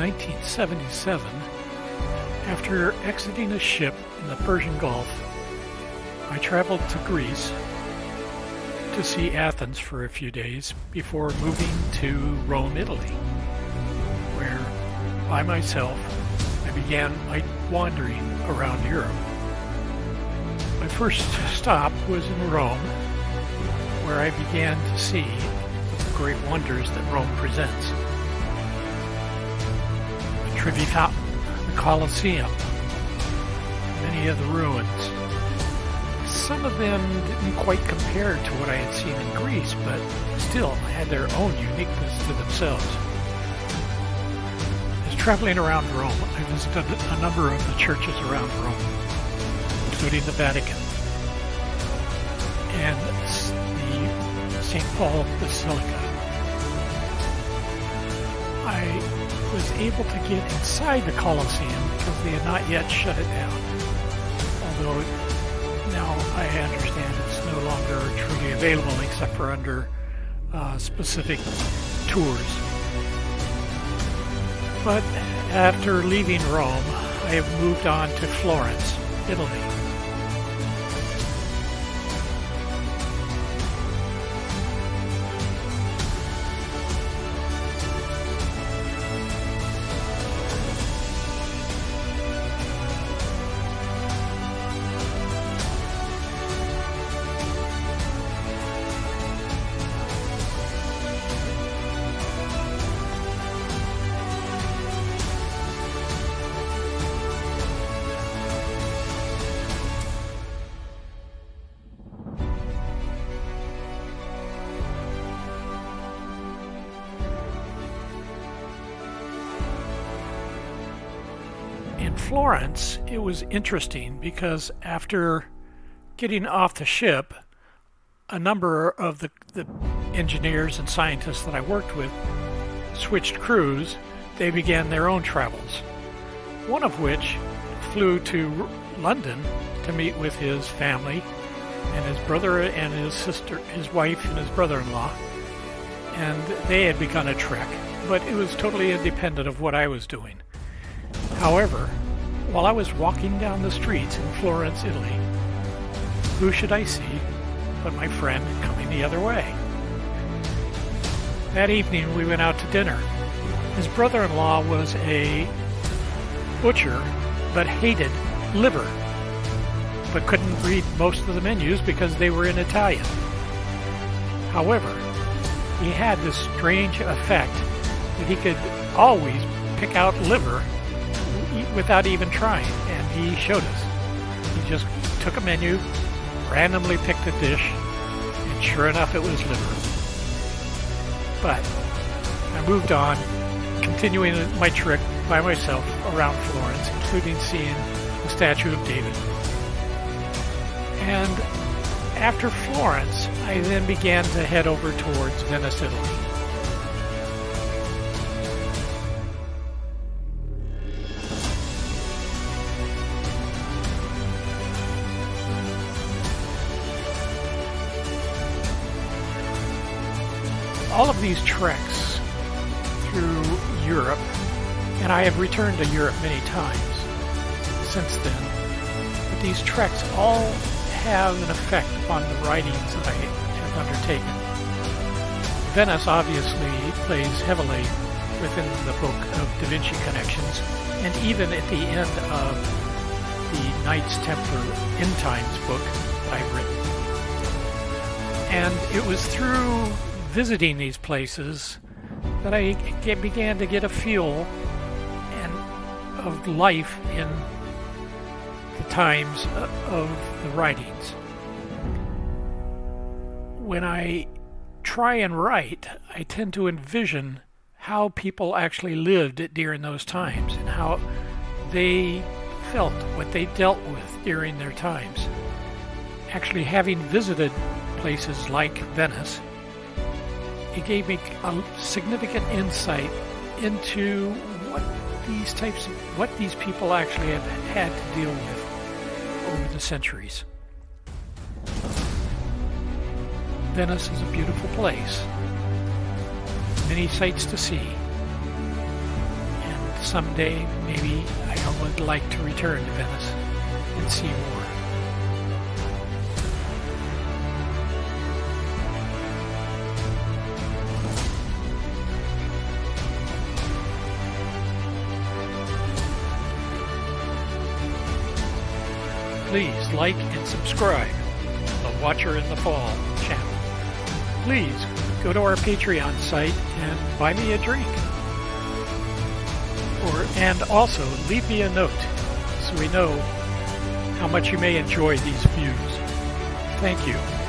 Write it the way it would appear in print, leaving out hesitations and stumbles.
1977, after exiting a ship in the Persian Gulf, I traveled to Greece to see Athens for a few days before moving to Rome, Italy, where, by myself, I began my wandering around Europe. My first stop was in Rome, where I began to see the great wonders that Rome presents. The Trevi Fountain, the Colosseum, many of the ruins. Some of them didn't quite compare to what I had seen in Greece, but still had their own uniqueness to themselves. As traveling around Rome, I visited a number of the churches around Rome, including the Vatican and the St. Paul Basilica. I was able to get inside the Colosseum because they had not yet shut it down, although now I understand it's no longer truly available except for under specific tours. But after leaving Rome, I have moved on to Florence, Italy. In Florence, it was interesting because after getting off the ship, a number of the engineers and scientists that I worked with switched crews. They began their own travels, one of which flew to London to meet with his family and his brother and his sister, his wife and his brother-in-law, and they had begun a trek, but it was totally independent of what I was doing. However, while I was walking down the streets in Florence, Italy, who should I see but my friend coming the other way? That evening we went out to dinner. His brother-in-law was a butcher but hated liver, but couldn't read most of the menus because they were in Italian. However, he had this strange effect that he could always pick out liver without even trying, and he showed us. He just took a menu, randomly picked a dish, and sure enough it was liver. But I moved on, continuing my trip by myself around Florence, including seeing the statue of David. And after Florence, I then began to head over towards Venice, Italy. All of these treks through Europe, and I have returned to Europe many times since then, but these treks all have an effect upon the writings that I have undertaken. Venice obviously plays heavily within the book of Da Vinci Connections, and even at the end of the Knights Templar End Times book that I've written. And it was through visiting these places that I began to get a feel of life in the times of the writings. When I try and write, I tend to envision how people actually lived during those times and how they felt, what they dealt with during their times. Actually, having visited places like Venice, it gave me a significant insight into what these people actually have had to deal with over the centuries. Venice is a beautiful place, many sights to see, and someday maybe I would like to return to Venice and see more. Please like and subscribe to the Watcher in the Fall channel. Please go to our Patreon site and buy me a drink. And also leave me a note so we know how much you may enjoy these views. Thank you.